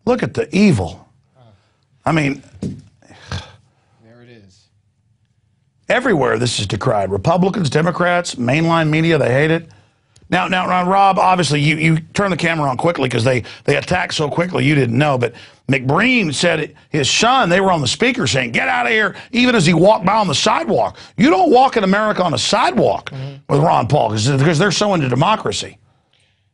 Look at the evil. I mean, there it is. Everywhere this is decried. Republicans, Democrats, mainline media, they hate it. Now, Rob, obviously, you turn the camera on quickly because they attack so quickly you didn't know. But McBreen said his son, they were on the speaker saying, get out of here, even as he walked by on the sidewalk. You don't walk in America on a sidewalk with Ron Paul because they're so into democracy.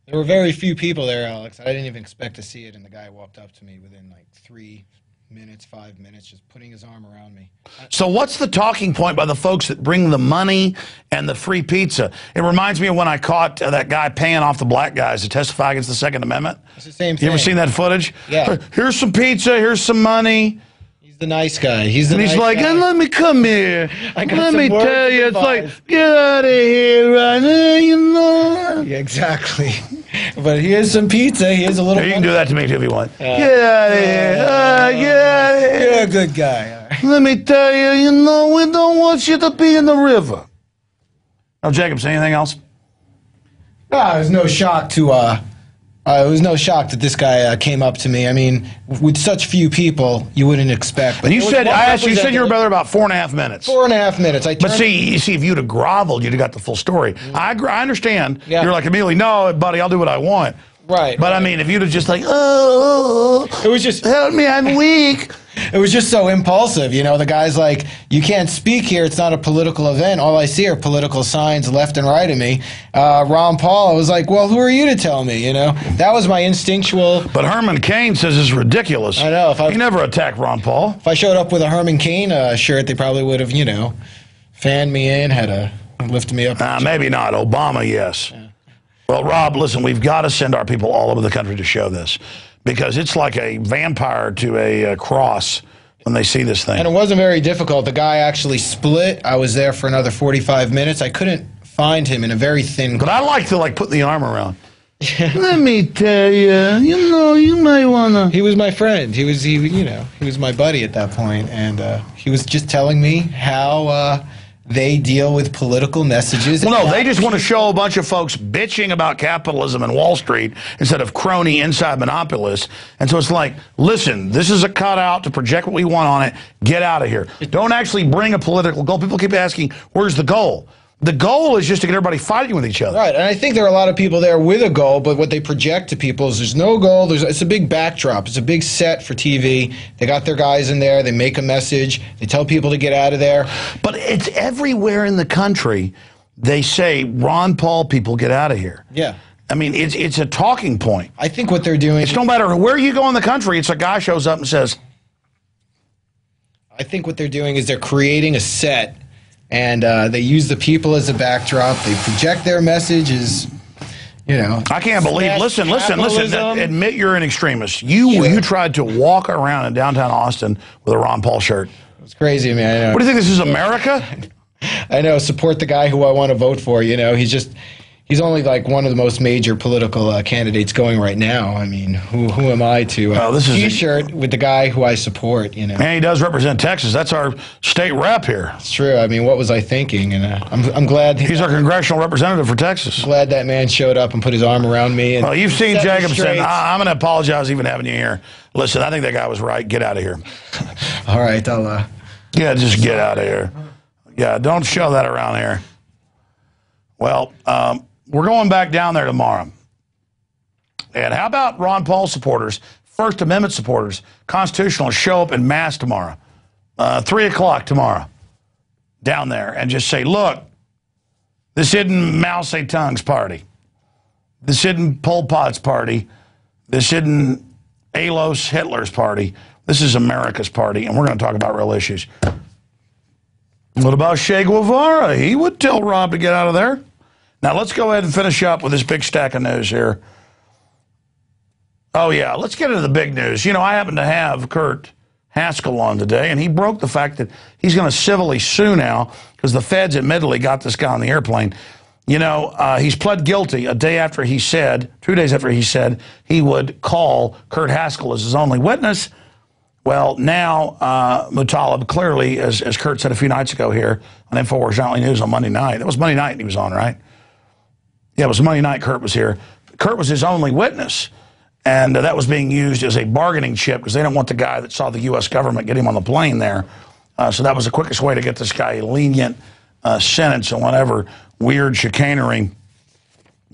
There were very few people there, Alex. I didn't even expect to see it, and the guy walked up to me within like 3 minutes, 5 minutes, just putting his arm around me. So what's the talking point by the folks that bring the money and the free pizza? It reminds me of when I caught that guy paying off the black guys to testify against the Second Amendment. It's the same thing. You ever seen that footage? Yeah. Here's some pizza, here's some money. He's the nice guy. He's the And he's nice like, guy. and let me come here. Let me tell you, it's like, advice. get out of here right now, you know. Yeah, exactly. But here's some pizza. Here's a little. Here, you can do that to me if you want. Get out of here. Get out of here. You're a good guy. All right. Let me tell you, you know, we don't want you to be in the river. Oh, Jacob, say anything else? No, it was no shock to. It was no shock that this guy came up to me. I mean, with such few people, you wouldn't expect. But And you said, I asked you, said you were brother about 4.5 minutes. 4.5 minutes. But see, if you'd have groveled, you'd have got the full story. I understand. Yeah. You're like, immediately, no, buddy, I'll do what I want. Right. But I mean, if you'd have just like, oh, It was just. help me, I'm weak. It was just so impulsive, you know. The guy's like, "You can't speak here. It's not a political event. All I see are political signs left and right of me." Ron Paul, I was like, "Well, who are you to tell me?" You know, that was my instinctual. But Herman Cain says it's ridiculous. I know. He never attacked Ron Paul. If I showed up with a Herman Cain shirt, they probably would have, you know, fanned me in, had to lift me up. Maybe not. Obama, yes. Yeah. Well, Rob, listen, we've got to send our people all over the country to show this because it's like a vampire to a cross when they see this thing. And it wasn't very difficult. The guy actually split. I was there for another 45 minutes. I couldn't find him in a very thin. But I like to put the arm around. Let me tell you, you know, you may wanna. He was my friend. He was my buddy at that point, and he was just telling me how they deal with political messages. Well, no, they just want to show a bunch of folks bitching about capitalism and Wall Street instead of crony inside monopolists. And so it's like, listen, this is a cutout to project what we want on it. Get out of here. Don't actually bring a political goal. People keep asking, where's the goal? The goal is just to get everybody fighting with each other. Right, and I think there are a lot of people there with a goal, but what they project to people is there's no goal. It's a big backdrop. It's a big set for TV. They got their guys in there. They make a message. They tell people to get out of there. But it's everywhere in the country. They say, Ron Paul people, get out of here. Yeah. I mean, it's a talking point. I think what they're doing... It's no matter where you go in the country, it's a guy shows up and says... I think what they're doing is they're creating a set... And they use the people as a backdrop. They project their message as, you know. I can't believe. Listen. Admit you're an extremist. You tried to walk around in downtown Austin with a Ron Paul shirt. It was crazy, man. I know. What do you think? This is America? I know. Support the guy who I want to vote for. You know, he's only like one of the most major political candidates going right now. I mean, who am I to T-shirt with the guy who I support? You know, and he does represent Texas. That's our state rep here. It's true. I mean, what was I thinking? And I'm glad he's our congressional representative for Texas. Glad that man showed up and put his arm around me. And well, you've seen Jacobson. I'm going to apologize even having you here. Listen, I think that guy was right. Get out of here. All right, I'll. Yeah, just get out of here. Yeah, don't show that around here. Well, we're going back down there tomorrow. And how about Ron Paul supporters, First Amendment supporters, constitutionalists show up en masse tomorrow, 3 o'clock tomorrow, down there, and just say, look, this isn't Mao Zedong's party. This isn't Pol Pot's party. This isn't Alois Hitler's party. This is America's party, and we're going to talk about real issues. What about Che Guevara? He would tell Rob to get out of there. Now, let's go ahead and finish up with this big stack of news here. Oh, yeah, let's get into the big news. You know, I happen to have Kurt Haskell on today, and he broke the fact that he's going to civilly sue now because the feds admittedly got this guy on the airplane. You know, he's pled guilty a day after he said, 2 days after he said he would call Kurt Haskell as his only witness. Well, now Mutalib clearly, as Kurt said a few nights ago here on Infowars Nightly News on Monday night, that was Monday night he was on, right? Yeah, it was Monday night Kurt was here. Kurt was his only witness. And that was being used as a bargaining chip because they don't want the guy that saw the U.S. government get him on the plane there. So that was the quickest way to get this guy a lenient sentence and whatever weird chicanery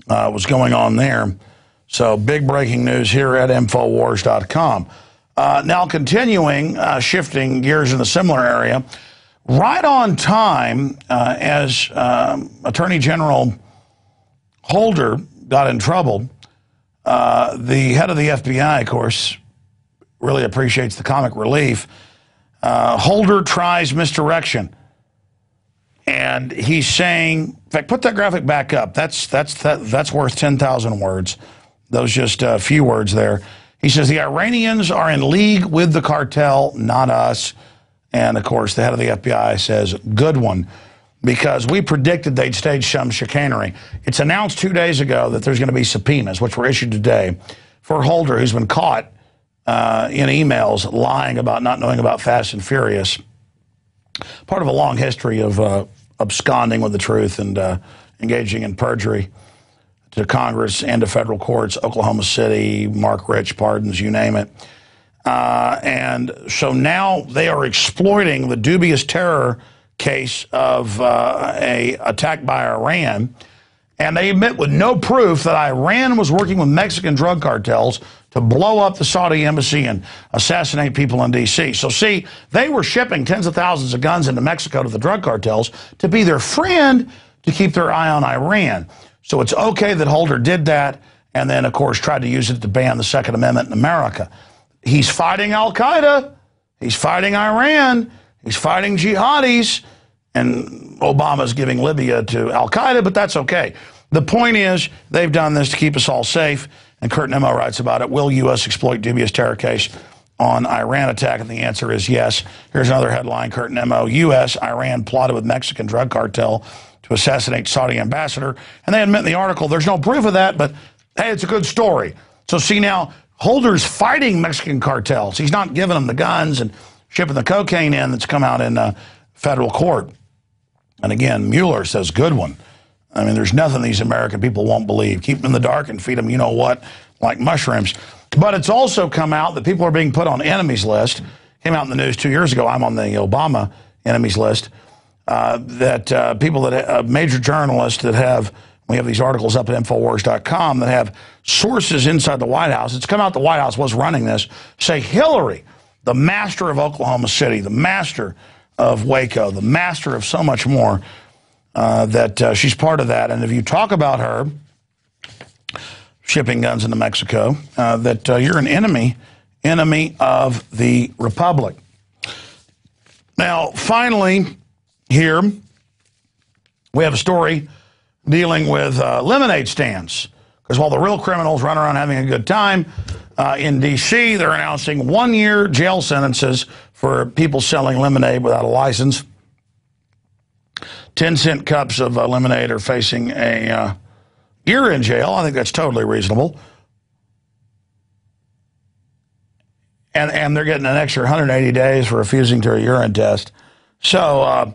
was going on there. So big breaking news here at Infowars.com. Now continuing, shifting gears in a similar area, right on time as Attorney General Holder got in trouble, the head of the FBI, of course, really appreciates the comic relief. Holder tries misdirection. And he's saying, in fact, put that graphic back up. That's worth 10,000 words. Those just a few words there. He says the Iranians are in league with the cartel, not us. And, of course, the head of the FBI says, good one, because we predicted they'd stage some chicanery. It's announced 2 days ago that there's going to be subpoenas, which were issued today, for Holder, who's been caught in emails lying about not knowing about Fast and Furious. Part of a long history of absconding with the truth and engaging in perjury to Congress and to federal courts, Oklahoma City, Mark Rich pardons, you name it. And so now they are exploiting the dubious terror case of a attack by Iran, and they admit with no proof that Iran was working with Mexican drug cartels to blow up the Saudi embassy and assassinate people in D.C. So see, they were shipping tens of thousands of guns into Mexico to the drug cartels to be their friend to keep their eye on Iran. So it's okay that Holder did that and then, of course, tried to use it to ban the Second Amendment in America. He's fighting al-Qaeda. He's fighting Iran. He's fighting jihadis. And Obama's giving Libya to al-Qaeda, but that's okay. The point is, they've done this to keep us all safe. And Kurt Nimmo writes about it. Will U.S. exploit dubious terror case on Iran attack? And the answer is yes. Here's another headline, Kurt Nimmo. U.S., Iran plotted with Mexican drug cartel to assassinate Saudi ambassador. And they admit in the article there's no proof of that, but hey, it's a good story. So see now, Holder's fighting Mexican cartels. He's not giving them the guns and shipping the cocaine in that's come out in federal court. And again, Mueller says, good one. I mean, there's nothing these American people won't believe. Keep them in the dark and feed them, you know what, like mushrooms. But it's also come out that people are being put on enemies list. Came out in the news 2 years ago. I'm on the Obama enemies list. That people that major journalists that have, we have these articles up at Infowars.com that have sources inside the White House. It's come out the White House was running this. Say Hillary, the master of Oklahoma City, the master of Waco, the master of so much more, that she's part of that. And if you talk about her shipping guns into Mexico, that you're an enemy of the Republic. Now, finally, here we have a story dealing with lemonade stands. Because while the real criminals run around having a good time, in D.C., they're announcing 1-year jail sentences for people selling lemonade without a license. 10-cent cups of lemonade are facing a year in jail. I think that's totally reasonable. And they're getting an extra 180 days for refusing to a urine test. So,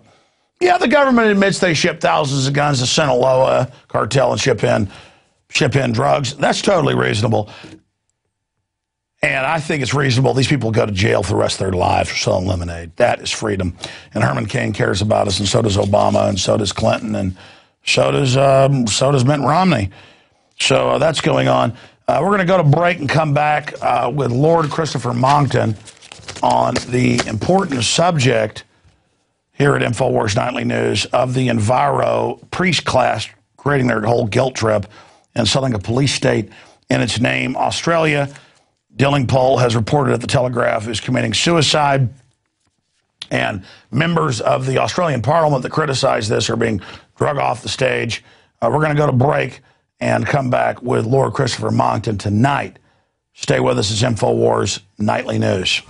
yeah, the government admits they ship thousands of guns to Sinaloa cartel and ship in drugs. That's totally reasonable. And I think it's reasonable. These people go to jail for the rest of their lives for selling lemonade. That is freedom. And Herman Cain cares about us, and so does Obama, and so does Clinton, and so does Mitt Romney. So that's going on. We're going to go to break and come back with Lord Christopher Monckton on the important subject here at Infowars Nightly News of the Enviro priest class creating their whole guilt trip and selling a police state in its name. Australia, Dillingpole has reported at the Telegraph, is committing suicide. And members of the Australian Parliament that criticize this are being drug off the stage. We're going to go to break and come back with Lord Christopher Monckton tonight. Stay with us. It's Infowars Nightly News.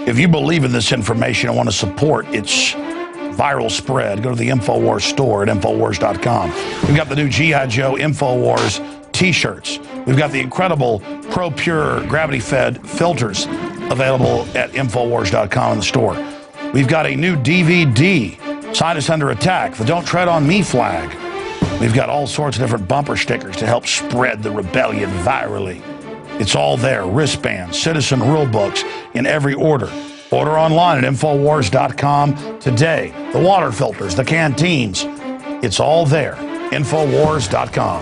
If you believe in this information and want to support its viral spread, go to the Infowars store at Infowars.com. We've got the new G.I. Joe Infowars T-shirts. We've got the incredible Pro Pure gravity-fed filters available at Infowars.com in the store. We've got a new DVD, Scientists Under Attack, the Don't Tread on Me flag. We've got all sorts of different bumper stickers to help spread the rebellion virally. It's all there. Wristbands, citizen rule books in every order. Order online at Infowars.com today. The water filters, the canteens. It's all there. Infowars.com.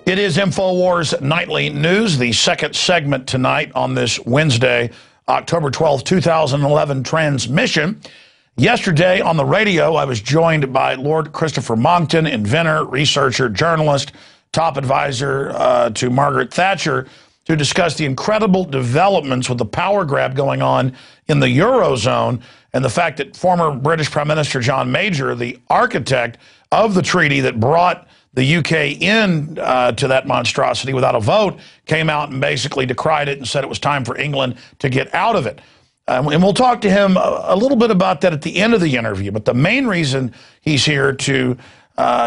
It is Infowars Nightly News, the second segment tonight on this Wednesday, October 12th, 2011 transmission. Yesterday on the radio, I was joined by Lord Christopher Monckton, inventor, researcher, journalist, top advisor to Margaret Thatcher, to discuss the incredible developments with the power grab going on in the Eurozone and the fact that former British Prime Minister John Major, the architect of the treaty that brought the UK in to that monstrosity without a vote, came out and basically decried it and said it was time for England to get out of it. And we'll talk to him a little bit about that at the end of the interview. But the main reason he's here to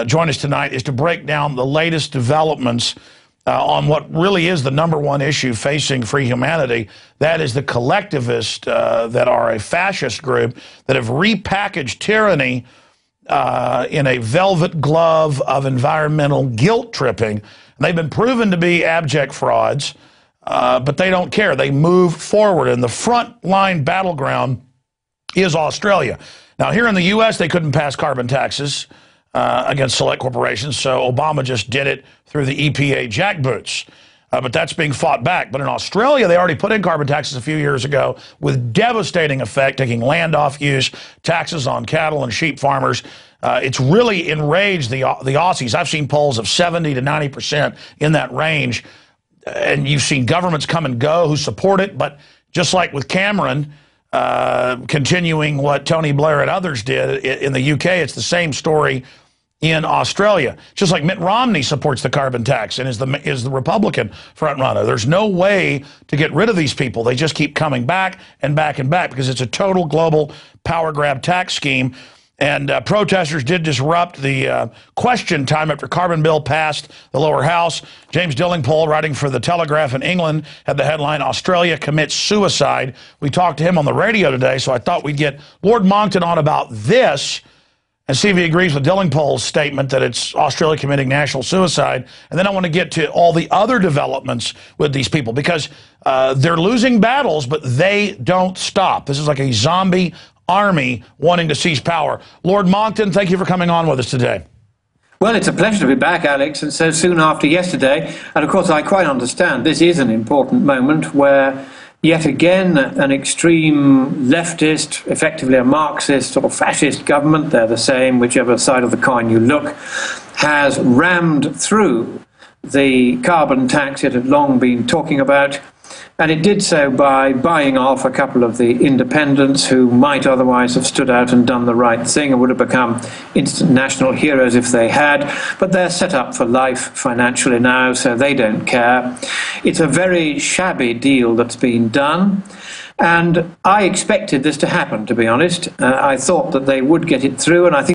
join us tonight is to break down the latest developments on what really is the #1 issue facing free humanity. That is the collectivists that are a fascist group that have repackaged tyranny in a velvet glove of environmental guilt tripping. They've been proven to be abject frauds, but they don't care. They move forward, and the front line battleground is Australia. Now, here in the U.S., they couldn't pass carbon taxes against select corporations, so Obama just did it through the EPA jackboots. But that's being fought back. But in Australia, they already put in carbon taxes a few years ago with devastating effect, taking land off use, taxes on cattle and sheep farmers. It's really enraged the Aussies. I've seen polls of 70 to 90% in that range. And you've seen governments come and go who support it. But just like with Cameron, continuing what Tony Blair and others did in the UK, it's the same story in Australia. Just like Mitt Romney supports the carbon tax and is the Republican frontrunner. There's no way to get rid of these people. They just keep coming back and back and back because it's a total global power grab tax scheme. And protesters did disrupt the question time after carbon bill passed the lower house. James Dillingpole, writing for The Telegraph in England, had the headline, "Australia Commits Suicide." We talked to him on the radio today, so I thought we'd get Lord Monckton on about this and see if he agrees with Dillingpole's statement that it's Australia committing national suicide. And then I want to get to all the other developments with these people because they're losing battles, but they don't stop. This is like a zombie army wanting to seize power. Lord Monckton, thank you for coming on with us today. Well, it's a pleasure to be back, Alex, and so soon after yesterday. And of course, I quite understand this is an important moment where yet again, an extreme leftist, effectively a Marxist or fascist government, they're the same, whichever side of the coin you look, has rammed through the carbon tax it had long been talking about. And it did so by buying off a couple of the independents who might otherwise have stood out and done the right thing and would have become instant national heroes if they had. But they're set up for life financially now, so they don't care. It's a very shabby deal that's been done. And I expected this to happen, to be honest. I thought that they would get it through, and I think